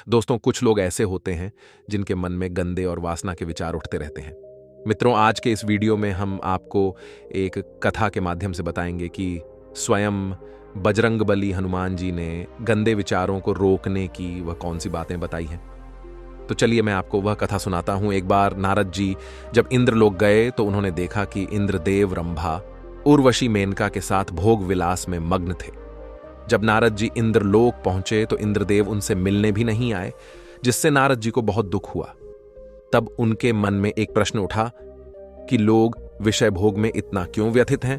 दोस्तों, कुछ लोग ऐसे होते हैं जिनके मन में गंदे और वासना के विचार उठते रहते हैं। मित्रों, आज के इस वीडियो में हम आपको एक कथा के माध्यम से बताएंगे कि स्वयं बजरंगबली हनुमान जी ने गंदे विचारों को रोकने की वह कौन सी बातें बताई हैं। तो चलिए मैं आपको वह कथा सुनाता हूं। एक बार नारद जी जब इंद्रलोक गए तो उन्होंने देखा कि इंद्रदेव रंभा उर्वशी मेनका के साथ भोग विलास में मग्न थे। जब नारद जी इंद्रलोक पहुंचे तो इंद्रदेव उनसे मिलने भी नहीं आए, जिससे नारद जी को बहुत दुख हुआ। तब उनके मन में एक प्रश्न उठा कि लोग विषय भोग में इतना क्यों व्यथित हैं।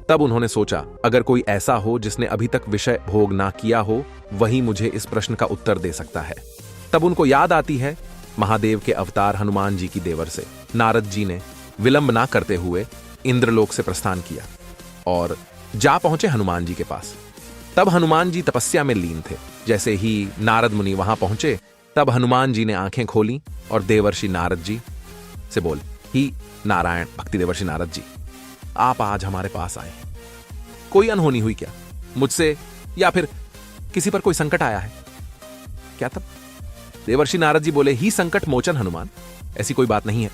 तब उन्होंने सोचा, अगर कोई ऐसा हो जिसने अभी तक विषय भोग ना किया हो, वही मुझे इस प्रश्न का उत्तर दे सकता है। तब उनको याद आती है महादेव के अवतार हनुमान जी की देवर से। नारद जी ने विलंब ना करते हुए इंद्रलोक से प्रस्थान किया और जा पहुंचे हनुमान जी के पास। तब हनुमान जी तपस्या में लीन थे। जैसे ही नारद मुनि वहां पहुंचे, तब हनुमान जी ने आंखें खोली और देवर्षि नारद जी से बोले, ही नारायण भक्ति देवर्षि नारद जी, आप आज हमारे पास आए हैं। कोई अनहोनी हुई क्या मुझसे, या फिर किसी पर कोई संकट आया है क्या? तब देवर्षि नारद जी बोले, ही संकट मोचन हनुमान, ऐसी कोई बात नहीं है।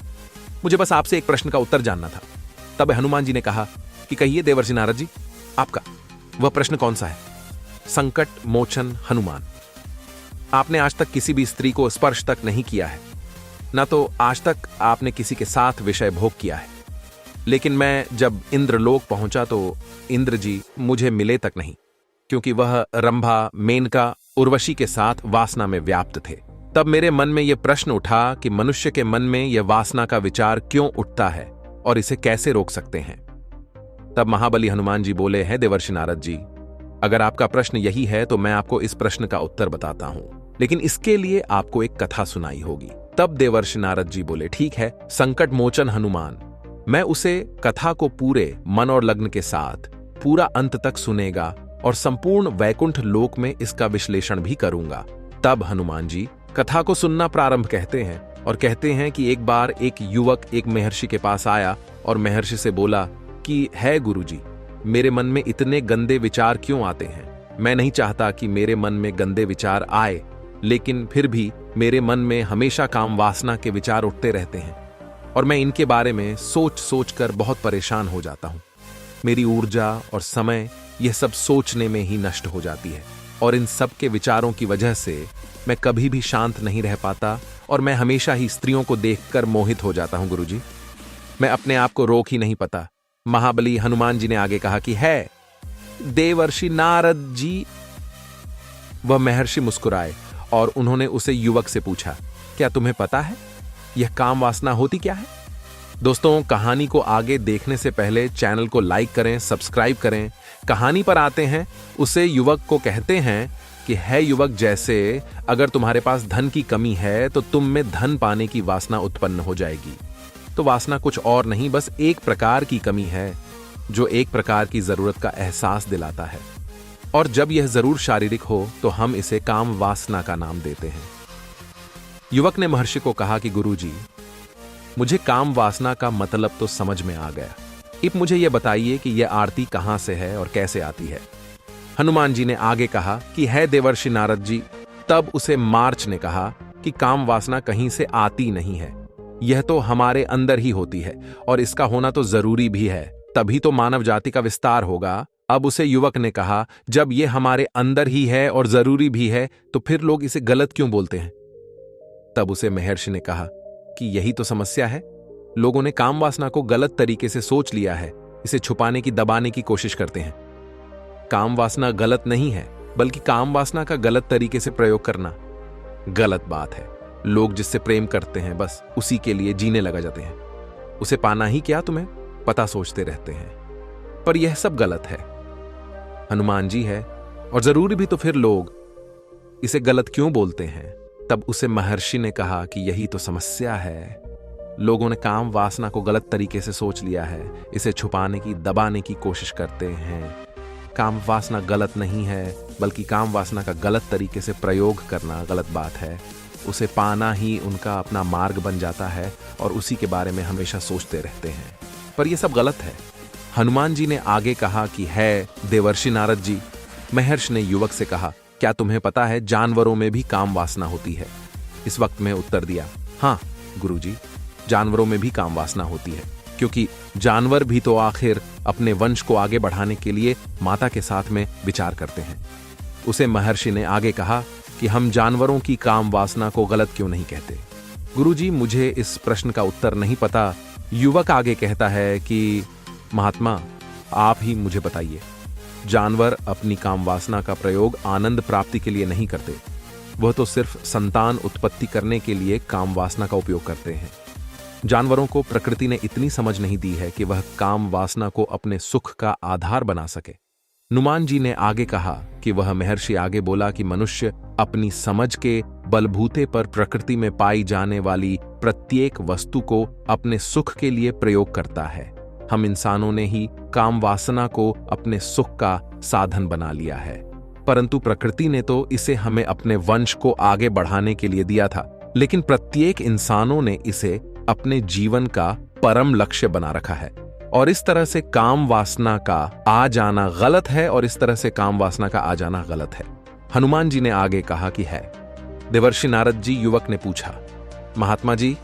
मुझे बस आपसे एक प्रश्न का उत्तर जानना था। तब हनुमान जी ने कहा कि कहिए देवर्षि नारद जी, आपका वह प्रश्न कौन सा है? संकट मोचन हनुमान, आपने आज तक किसी भी स्त्री को स्पर्श तक नहीं किया है, ना तो आज तक आपने किसी के साथ विषय भोग किया है। लेकिन मैं जब इंद्रलोक पहुंचा तो इंद्र जी मुझे मिले तक नहीं, क्योंकि वह रंभा मेनका उर्वशी के साथ वासना में व्याप्त थे। तब मेरे मन में यह प्रश्न उठा कि मनुष्य के मन में यह वासना का विचार क्यों उठता है और इसे कैसे रोक सकते हैं। तब महाबली हनुमान जी बोले, हैं देवर्षि नारद जी, अगर आपका प्रश्न यही है तो मैं आपको इस प्रश्न का उत्तर बताता हूं, लेकिन इसके लिए आपको एक कथा सुनाई होगी। तब देवर्षि नारद जी बोले, ठीक है संकट मोचन हनुमान, मैं उसे कथा को पूरे मन और लग्न के साथ पूरा अंत तक सुनेगा और संपूर्ण वैकुंठ लोक में इसका विश्लेषण भी करूंगा। तब हनुमान जी कथा को सुनना प्रारंभ कहते हैं और कहते हैं कि एक बार एक युवक एक महर्षि के पास आया और महर्षि से बोला कि है गुरुजी, मेरे मन में इतने गंदे विचार क्यों आते हैं? मैं नहीं चाहता कि मेरे मन में गंदे विचार आए, लेकिन फिर भी मेरे मन में हमेशा काम वासना के विचार उठते रहते हैं और मैं इनके बारे में सोच सोच कर बहुत परेशान हो जाता हूं। मेरी ऊर्जा और समय यह सब सोचने में ही नष्ट हो जाती है और इन सब के विचारों की वजह से मैं कभी भी शांत नहीं रह पाता और मैं हमेशा ही स्त्रियों को देखकर मोहित हो जाता हूं गुरुजी। मैं अपने आप को रोक ही नहीं पाता। महाबली हनुमान जी ने आगे कहा कि है देवर्षि नारद जी। वह महर्षि मुस्कुराए और उन्होंने उसे युवक से पूछा, क्या तुम्हें पता है यह काम वासना होती क्या है? दोस्तों, कहानी को आगे देखने से पहले चैनल को लाइक करें, सब्सक्राइब करें। कहानी पर आते हैं। उसे युवक को कहते हैं कि है युवक, जैसे अगर तुम्हारे पास धन की कमी है तो तुम में धन पाने की वासना उत्पन्न हो जाएगी। तो वासना कुछ और नहीं, बस एक प्रकार की कमी है जो एक प्रकार की जरूरत का एहसास दिलाता है, और जब यह जरूर शारीरिक हो तो हम इसे काम वासना का नाम देते हैं। युवक ने महर्षि को कहा कि गुरुजी, मुझे काम वासना का मतलब तो समझ में आ गया। अब मुझे यह बताइए कि यह आरती कहां से है और कैसे आती है। हनुमान जी ने आगे कहा कि है देवर्षि नारद जी। तब उसे मार्च ने कहा कि काम वासना कहीं से आती नहीं है, यह तो हमारे अंदर ही होती है और इसका होना तो जरूरी भी है, तभी तो मानव जाति का विस्तार होगा। अब उसे युवक ने कहा, जब यह हमारे अंदर ही है और जरूरी भी है तो फिर लोग इसे गलत क्यों बोलते हैं? तब उसे महर्षि ने कहा कि यही तो समस्या है, लोगों ने काम वासना को गलत तरीके से सोच लिया है, इसे छुपाने की दबाने की कोशिश करते हैं। काम वासना गलत नहीं है, बल्कि काम वासना का गलत तरीके से प्रयोग करना गलत बात है। लोग जिससे प्रेम करते हैं बस उसी के लिए जीने लगा जाते हैं, उसे पाना ही क्या तुम्हें पता सोचते रहते हैं, पर यह सब गलत है। हनुमान जी है और जरूरी भी, तो फिर लोग इसे गलत क्यों बोलते हैं? तब उसे महर्षि ने कहा कि यही तो समस्या है, लोगों ने काम वासना को गलत तरीके से सोच लिया है, इसे छुपाने की दबाने की कोशिश करते हैं। काम वासना गलत नहीं है, बल्कि काम वासना का गलत तरीके से प्रयोग करना गलत बात है। उसे पाना ही उनका अपना मार्ग बन जाता है और उसी के बारे में हमेशा सोचते रहते हैं, पर यह सब गलत है। हनुमान जी ने आगे कहा कि है देवर्षि नारद जी। महर्षि ने युवक से कहा क्या तुम्हें पता है जानवरों में भी काम वासना होती है? इस वक्त में उत्तर दिया, हाँ गुरुजी, जानवरों में भी काम वासना होती है, क्योंकि जानवर भी तो आखिर अपने वंश को आगे बढ़ाने के लिए माता के साथ में विचार करते हैं। उसे महर्षि ने आगे कहा कि हम जानवरों की काम वासना को गलत क्यों नहीं कहते? गुरुजी, मुझे इस प्रश्न का उत्तर नहीं पता। युवक आगे कहता है कि महात्मा, आप ही मुझे बताइए। जानवर अपनी काम वासना का प्रयोग आनंद प्राप्ति के लिए नहीं करते, वह तो सिर्फ संतान उत्पत्ति करने के लिए काम वासना का उपयोग करते हैं। जानवरों को प्रकृति ने इतनी समझ नहीं दी है कि वह काम वासना को अपने सुख का आधार बना सके। नुमान जी ने आगे कहा कि वह महर्षि आगे बोला कि मनुष्य अपनी समझ के बलबूते पर प्रकृति में पाई जाने वाली प्रत्येक वस्तु को अपने सुख के लिए प्रयोग करता है। हम इंसानों ने ही काम वासना को अपने सुख का साधन बना लिया है, परंतु प्रकृति ने तो इसे हमें अपने वंश को आगे बढ़ाने के लिए दिया था। लेकिन प्रत्येक इंसानों ने इसे अपने जीवन का परम लक्ष्य बना रखा है, और इस तरह से काम वासना का आ जाना गलत है, और इस तरह से काम वासना का आ जाना गलत है। हनुमान जी ने आगे कहा कि है। देवर्षि नारद जी, युवक ने पूछा, महात्मा जी,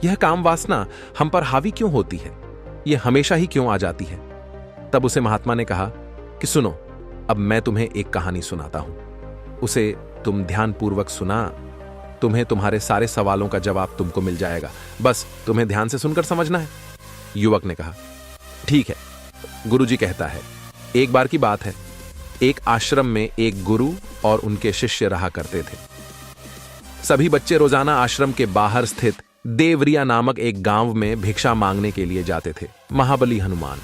यह काम वासना हम पर हावी क्यों होती है? यह हमेशा ही क्यों आ जाती है? तब उसे महात्मा ने कहा कि सुनो, अब मैं तुम्हें एक कहानी सुनाता हूं, उसे तुम ध्यानपूर्वक सुना, तुम्हें तुम्हारे सारे सवालों का जवाब तुमको मिल जाएगा, बस तुम्हें ध्यान से सुनकर समझना है। युवक ने कहा, ठीक है। गुरुजी कहता है, एक बार की बात है, एक आश्रम में एक गुरु और उनके शिष्य रहा करते थे। सभी बच्चे रोजाना आश्रम के बाहर स्थित देवरिया नामक एक गांव में भिक्षा मांगने के लिए जाते थे। महाबली हनुमान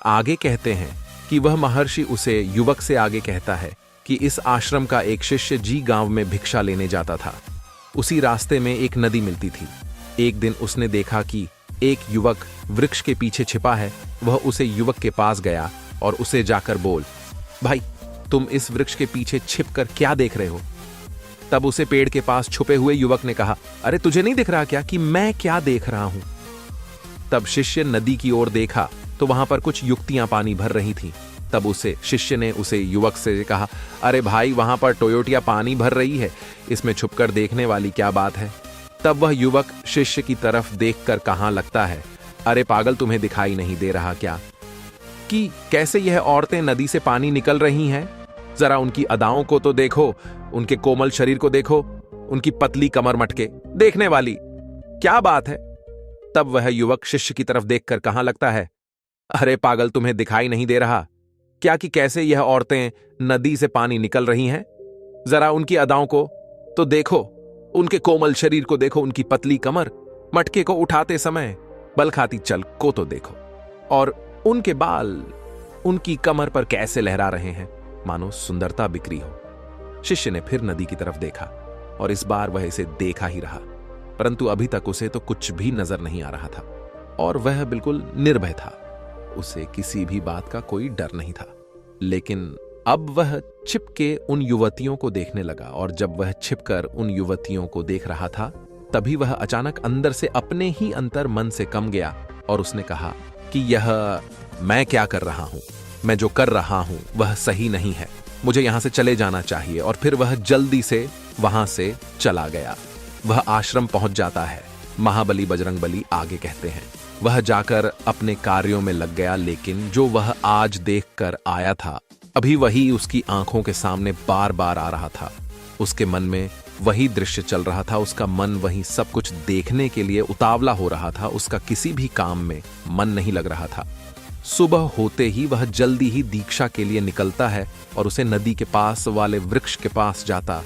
आगे कहते हैं कि वह महर्षि उसे युवक से आगे कहता है कि इस आश्रम का एक शिष्य जी गांव में भिक्षा लेने जाता था। उसी रास्ते में एक नदी मिलती थी। एक दिन उसने देखा कि एक युवक वृक्ष के पीछे छिपा है। वह उसे युवक के पास गया और उसे जाकर बोल, भाई, तुम इस वृक्ष के पीछे छिपकर क्या देख रहे हो? तब उसे पेड़ के पास छुपे हुए युवक ने कहा, अरे तुझे नहीं दिख रहा क्या कि मैं क्या देख रहा हूं? तब शिष्य नदी की ओर देखा तो वहां पर कुछ युक्तियां पानी भर रही थीं। तब उसे शिष्य ने उसे युवक से कहा, अरे भाई, वहां पर टोयोटिया पानी भर रही है, इसमें छुपकर देखने वाली क्या बात है? तब वह युवक शिष्य की तरफ देखकर कहां लगता है, अरे पागल, तुम्हें दिखाई नहीं दे रहा क्या कि कैसे यह औरतें नदी से पानी निकल रही हैं? जरा उनकी अदाओं को तो देखो, उनके कोमल शरीर को देखो, उनकी पतली कमर मटके, देखने वाली क्या बात है? तब वह युवक शिष्य की तरफ देखकर कहां लगता है, अरे पागल, तुम्हें दिखाई नहीं दे रहा क्या कि कैसे यह औरतें नदी से पानी निकल रही हैं? जरा उनकी अदाओं को तो देखो, उनके कोमल शरीर को देखो, उनकी पतली कमर, मटके को उठाते समय बल खाती चल को तो देखो, और उनके बाल उनकी कमर पर कैसे लहरा रहे हैं, मानो सुंदरता बिखरी हो। शिष्य ने फिर नदी की तरफ देखा और इस बार वह इसे देखा ही रहा, परंतु अभी तक उसे तो कुछ भी नजर नहीं आ रहा था और वह बिल्कुल निर्भय था। उसे किसी भी बात का कोई डर नहीं था। लेकिन अब वह छिपके उन युवतियों को देखने लगा, और जब वह छिपकर उन युवतियों को देख रहा था तभी वह अचानक अंदर से अपने ही अंतर मन से कम गया और उसने कहा कि यह मैं क्या कर रहा हूं? मैं जो कर रहा हूं वह सही नहीं है, मुझे यहां से चले जाना चाहिए। और फिर वह जल्दी से वहां से चला गया। वह आश्रम पहुंच जाता है। महाबली बजरंगबली आगे कहते हैं, वह जाकर अपने कार्यों में लग गया, लेकिन जो वह आज देखकर आया था अभी वही उसकी आंखों के सामने बार बार आ रहा था। उसके मन में वही दृश्य चल रहा था। उसका मन वही सब कुछ देखने के लिए उतावला हो रहा था। उसका किसी भी काम में मन नहीं लग रहा था। सुबह होते ही वह जल्दी ही दीक्षा के लिए निकलता है और उसे नदी के पास वाले वृक्ष के पास जाता,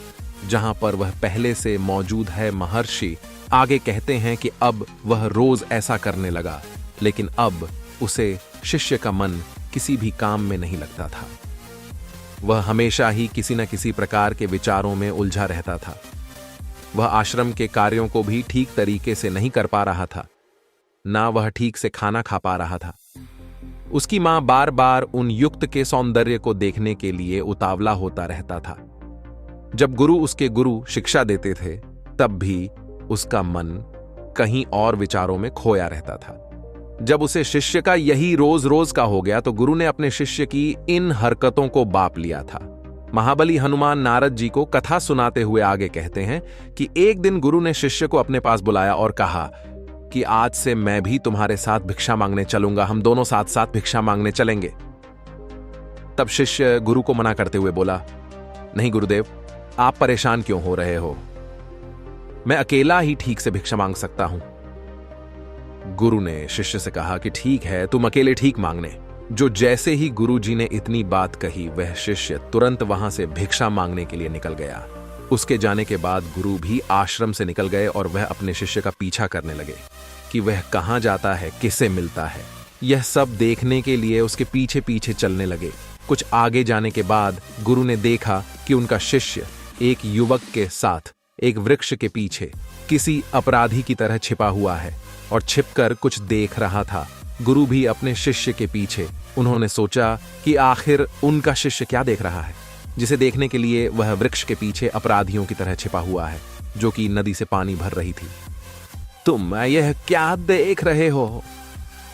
जहां पर वह पहले से मौजूद है। महर्षि आगे कहते हैं कि अब वह रोज ऐसा करने लगा, लेकिन अब उसे शिष्य का मन किसी भी काम में नहीं लगता था। वह हमेशा ही किसी न किसी प्रकार के विचारों में उलझा रहता था। वह आश्रम के कार्यों को भी ठीक तरीके से नहीं कर पा रहा था, ना वह ठीक से खाना खा पा रहा था। उसकी मां बार बार उन युक्त के सौंदर्य को देखने के लिए उतावला होता रहता था। जब गुरु उसके गुरु शिक्षा देते थे तब भी उसका मन कहीं और विचारों में खोया रहता था। जब उसे शिष्य का यही रोज रोज का हो गया तो गुरु ने अपने शिष्य की इन हरकतों को बाप लिया था। महाबली हनुमान नारद जी को कथा सुनाते हुए आगे कहते हैं कि एक दिन गुरु ने शिष्य को अपने पास बुलाया और कहा कि आज से मैं भी तुम्हारे साथ भिक्षा मांगने चलूंगा, हम दोनों साथ साथ भिक्षा मांगने चलेंगे। तब शिष्य गुरु को मना करते हुए बोला, नहीं गुरुदेव, आप परेशान क्यों हो रहे हो, मैं अकेला ही ठीक से भिक्षा मांग सकता हूं। गुरु ने शिष्य से कहा कि ठीक है, तुम अकेले ठीक मांगने। जो जैसे ही गुरु जी ने इतनी बात कही, वह शिष्य तुरंत वहां से भिक्षा मांगने के लिए निकल गया। उसके जाने के बाद गुरु भी आश्रम से निकल गए और वह अपने शिष्य का पीछा करने लगे कि वह कहां जाता है, किससे मिलता है। यह सब देखने के लिए उसके पीछे पीछे चलने लगे। कुछ आगे जाने के बाद गुरु ने देखा कि उनका शिष्य एक युवक के साथ एक वृक्ष के पीछे किसी अपराधी की तरह छिपा हुआ है और छिपकर कुछ देख रहा था। गुरु भी अपने शिष्य के पीछे। उन्होंने सोचा कि आखिर उनका शिष्य क्या देख रहा है, जिसे देखने के लिए वह वृक्ष के पीछे अपराधियों की तरह छिपा हुआ है, जो कि नदी से पानी भर रही थी। तुम यह क्या देख रहे हो?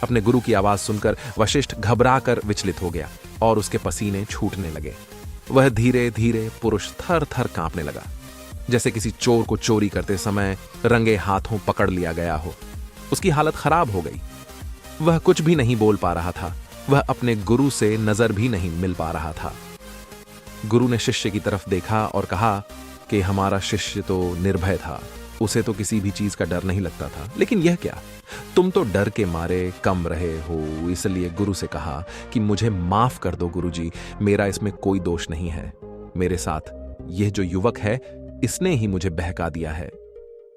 अपने गुरु की आवाज सुनकर वशिष्ठ घबराकर विचलित हो गया और उसके पसीने छूटने लगे। वह धीरे धीरे पुरुष थर थर कांपने लगा, जैसे किसी चोर को चोरी करते समय रंगे हाथों पकड़ लिया गया हो। उसकी हालत खराब हो गई। वह कुछ भी नहीं बोल पा रहा था। वह अपने गुरु से नजर भी नहीं मिल पा रहा था। गुरु ने शिष्य की तरफ देखा और कहा कि हमारा शिष्य तो निर्भय था, उसे तो किसी भी चीज का डर नहीं लगता था, लेकिन यह क्या, तुम तो डर के मारे कम रहे हो। इसलिए गुरु से कहा कि मुझे माफ कर दो गुरुजी, मेरा इसमें कोई दोष नहीं है। मेरे साथ यह जो युवक है, इसने ही मुझे बहका दिया है,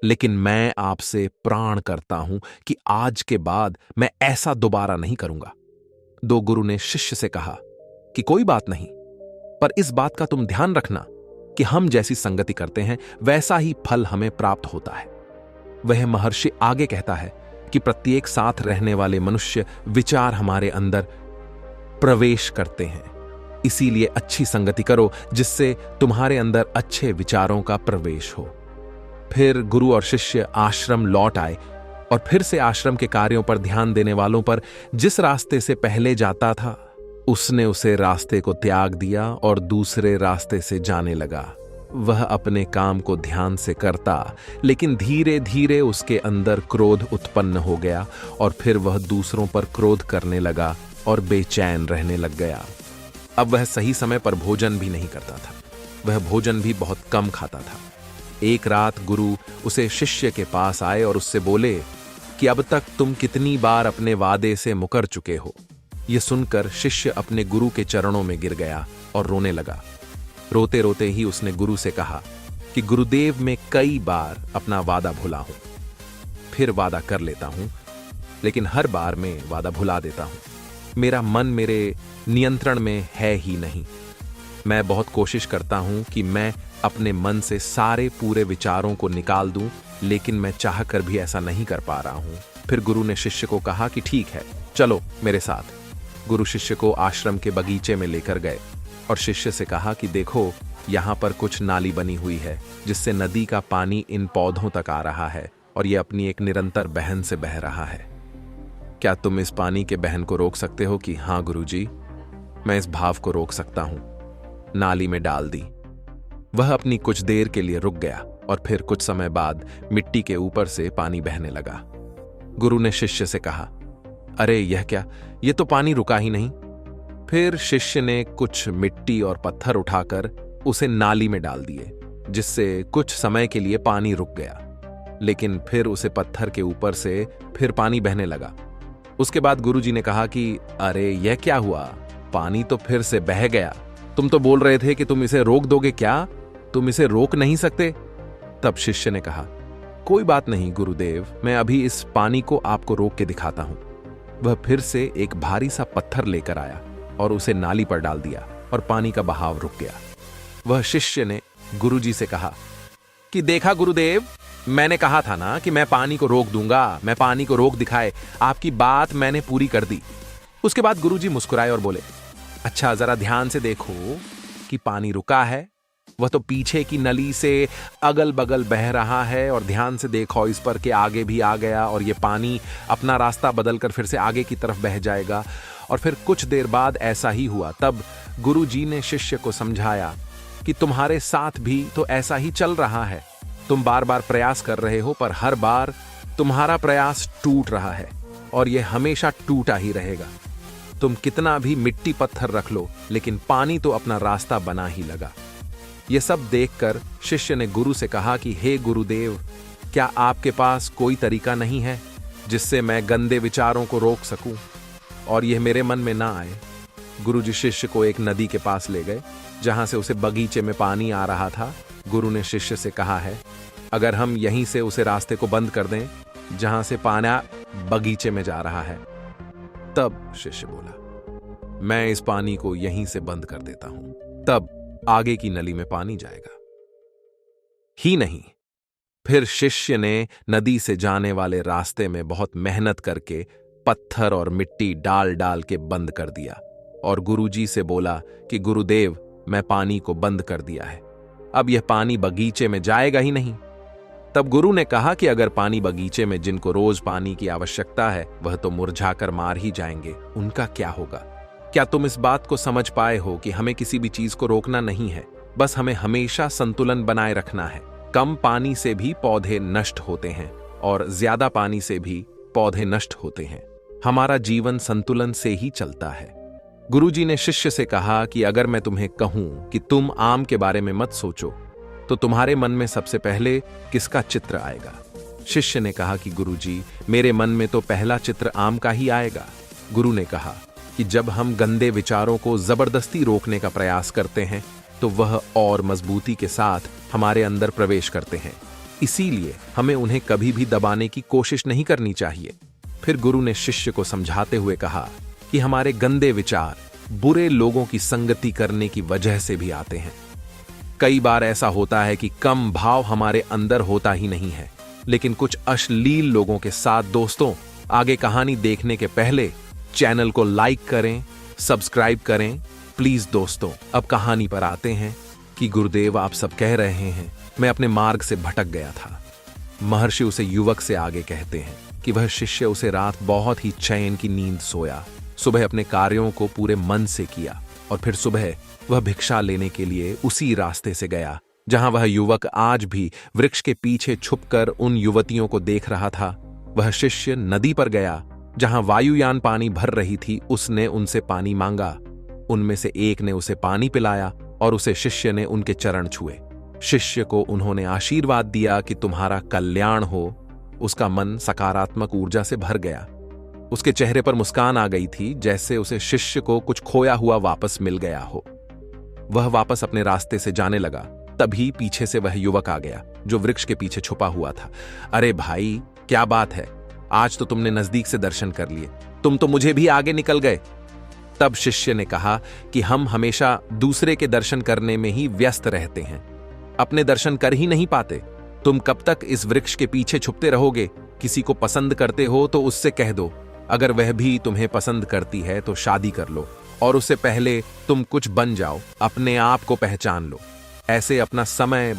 लेकिन मैं आपसे प्राण करता हूं कि आज के बाद मैं ऐसा दोबारा नहीं करूंगा। दो गुरु ने शिष्य से कहा कि कोई बात नहीं, पर इस बात का तुम ध्यान रखना कि हम जैसी संगति करते हैं वैसा ही फल हमें प्राप्त होता है। वह महर्षि आगे कहता है कि प्रत्येक साथ रहने वाले मनुष्य विचार हमारे अंदर प्रवेश करते हैं, इसीलिए अच्छी संगति करो जिससे तुम्हारे अंदर अच्छे विचारों का प्रवेश हो। फिर गुरु और शिष्य आश्रम लौट आए और फिर से आश्रम के कार्यों पर ध्यान देने वालों पर जिस रास्ते से पहले जाता था, उसने उसे रास्ते को त्याग दिया और दूसरे रास्ते से जाने लगा। वह अपने काम को ध्यान से करता, लेकिन धीरे धीरे उसके अंदर क्रोध उत्पन्न हो गया और फिर वह दूसरों पर क्रोध करने लगा और बेचैन रहने लग गया। अब वह सही समय पर भोजन भी नहीं करता था। वह भोजन भी बहुत कम खाता था। एक रात गुरु उसे शिष्य के पास आए और उससे बोले कि अब तक तुम कितनी बार अपने वादे से मुकर चुके हो। यह सुनकर शिष्य अपने गुरु के चरणों में गिर गया और रोने लगा। रोते रोते ही उसने गुरु से कहा कि गुरुदेव, मैं कई बार अपना वादा भुला हूं, फिर वादा कर लेता हूं, लेकिन हर बार मैं वादा भुला देता हूं। मेरा मन मेरे नियंत्रण में है ही नहीं। मैं बहुत कोशिश करता हूं कि मैं अपने मन से सारे पूरे विचारों को निकाल दूं, लेकिन मैं चाहकर भी ऐसा नहीं कर पा रहा हूं। फिर गुरु ने शिष्य को कहा कि ठीक है, चलो मेरे साथ। गुरु शिष्य को आश्रम के बगीचे में लेकर गए और शिष्य से कहा कि देखो, यहाँ पर कुछ नाली बनी हुई है जिससे नदी का पानी इन पौधों तक आ रहा है और यह अपनी एक निरंतर बहन से बह रहा है। क्या तुम इस पानी के बहन को रोक सकते हो? कि हाँ गुरुजी, मैं इस भाव को रोक सकता हूं। नाली में डाल दी। वह अपनी कुछ देर के लिए रुक गया और फिर कुछ समय बाद मिट्टी के ऊपर से पानी बहने लगा। गुरु ने शिष्य से कहा, अरे यह क्या, यह तो पानी रुका ही नहीं। फिर शिष्य ने कुछ मिट्टी और पत्थर उठाकर उसे नाली में डाल दिए, जिससे कुछ समय के लिए पानी रुक गया, लेकिन फिर उसे पत्थर के ऊपर से फिर पानी बहने लगा। उसके बाद गुरुजी ने कहा कि अरे यह क्या हुआ, पानी तो फिर से बह गया। तुम तो बोल रहे थे कि तुम इसे रोक दोगे, क्या तुम इसे रोक नहीं सकते? तब शिष्य ने कहा, कोई बात नहीं गुरुदेव, मैं अभी इस पानी को आपको रोक के दिखाता हूं। वह फिर से एक भारी सा पत्थर लेकर आया और उसे नाली पर डाल दिया और पानी का बहाव रुक गया। वह शिष्य ने गुरुजी से कहा कि देखा गुरुदेव, मैंने कहा था ना कि मैं पानी को रोक दूंगा, मैं पानी को रोक दिखाए, आपकी बात मैंने पूरी कर दी। उसके बाद गुरुजी मुस्कुराए और बोले, अच्छा जरा ध्यान से देखो कि पानी रुका है, वह तो पीछे की नली से अगल बगल बह रहा है, और ध्यान से देखो इस पर के आगे भी आ गया और ये पानी अपना रास्ता बदलकर फिर से आगे की तरफ बह जाएगा। और फिर कुछ देर बाद ऐसा ही हुआ। तब गुरुजी ने शिष्य को समझाया कि तुम्हारे साथ भी तो ऐसा ही चल रहा है। तुम बार बार प्रयास कर रहे हो, पर हर बार तुम्हारा प्रयास टूट रहा है और यह हमेशा टूटा ही रहेगा। तुम कितना भी मिट्टी पत्थर रख लो, लेकिन पानी तो अपना रास्ता बना ही लगा। यह सब देखकर शिष्य ने गुरु से कहा कि हे गुरुदेव, क्या आपके पास कोई तरीका नहीं है जिससे मैं गंदे विचारों को रोक सकूं और यह मेरे मन में ना आए। गुरुजी शिष्य को एक नदी के पास ले गए, जहां से उसे बगीचे में पानी आ रहा था। गुरु ने शिष्य से कहा है, अगर हम यहीं से उसे रास्ते को बंद कर दें जहां से पानी बगीचे में जा रहा है। तब शिष्य बोला, मैं इस पानी को यहीं से बंद कर देता हूं, तब आगे की नली में पानी जाएगा ही नहीं। फिर शिष्य ने नदी से जाने वाले रास्ते में बहुत मेहनत करके पत्थर और मिट्टी डाल डाल के बंद कर दिया और गुरुजी से बोला कि गुरुदेव, मैं पानी को बंद कर दिया है, अब यह पानी बगीचे में जाएगा ही नहीं। तब गुरु ने कहा कि अगर पानी बगीचे में जिनको रोज पानी की आवश्यकता है वह तो मुरझाकर मार ही जाएंगे, उनका क्या होगा? क्या तुम इस बात को समझ पाए हो कि हमें किसी भी चीज को रोकना नहीं है, बस हमें हमेशा संतुलन बनाए रखना है। कम पानी से भी पौधे नष्ट होते हैं और ज्यादा पानी से भी पौधे नष्ट होते हैं। हमारा जीवन संतुलन से ही चलता है। गुरुजी ने शिष्य से कहा कि अगर मैं तुम्हें कहूं कि तुम आम के बारे में मत सोचो, तो तुम्हारे मन में सबसे पहले किसका चित्र आएगा? शिष्य ने कहा कि गुरुजी, मेरे मन में तो पहला चित्र आम का ही आएगा। गुरु ने कहा कि जब हम गंदे विचारों को जबरदस्ती रोकने का प्रयास करते हैं तो वह और मजबूती के साथ हमारे अंदर प्रवेश करते हैं, इसीलिए हमें उन्हें कभी भी दबाने की कोशिश नहीं करनी चाहिए। फिर गुरु ने शिष्य को समझाते हुए कहा कि हमारे गंदे विचार बुरे लोगों की संगति करने की वजह से भी आते हैं। कई बार ऐसा होता है कि कम भाव हमारे अंदर होता ही नहीं है, लेकिन कुछ अश्लील लोगों के साथ दोस्तों, आगे कहानी देखने के पहले चैनल को लाइक करें, सब्सक्राइब करें प्लीज। दोस्तों, अब कहानी पर आते हैं कि गुरुदेव, आप सब कह रहे हैं मैं अपने मार्ग से भटक गया था। महर्षि उसे युवक से आगे कहते हैं कि वह शिष्य उसे रात बहुत ही चैन की नींद सोया, सुबह अपने कार्यों को पूरे मन से किया और फिर सुबह वह भिक्षा लेने के लिए उसी रास्ते से गया जहां वह युवक आज भी वृक्ष के पीछे छुपकर उन युवतियों को देख रहा था। वह शिष्य नदी पर गया जहां वायुयान पानी भर रही थी। उसने उनसे पानी मांगा, उनमें से एक ने उसे पानी पिलाया और उसे शिष्य ने उनके चरण छुए। शिष्य को उन्होंने आशीर्वाद दिया कि तुम्हारा कल्याण हो। उसका मन सकारात्मक ऊर्जा से भर गया। उसके चेहरे पर मुस्कान आ गई थी, जैसे उसे शिष्य को कुछ खोया हुआ वापस मिल गया हो। वह वापस अपने रास्ते से जाने लगा। तभी पीछे से वह युवक आ गया जो वृक्ष के पीछे छुपा हुआ था। अरे भाई, क्या बात है, आज तो तुमने नजदीक से दर्शन कर लिए, तुम तो मुझे भी आगे निकल गए। तब शिष्य ने कहा कि हम हमेशा दूसरे के दर्शन करने में ही व्यस्त रहते हैं, अपने दर्शन कर ही नहीं पाते। तुम कब तक इस वृक्ष के पीछे छुपते रहोगे? किसी को पसंद करते हो तो उससे कह दो, अगर वह भी तुम्हें पसंद करती है तो शादी कर लो, और उससे पहले तुम कुछ बन जाओ, अपने आप को पहचान लो। ऐसे अपना समय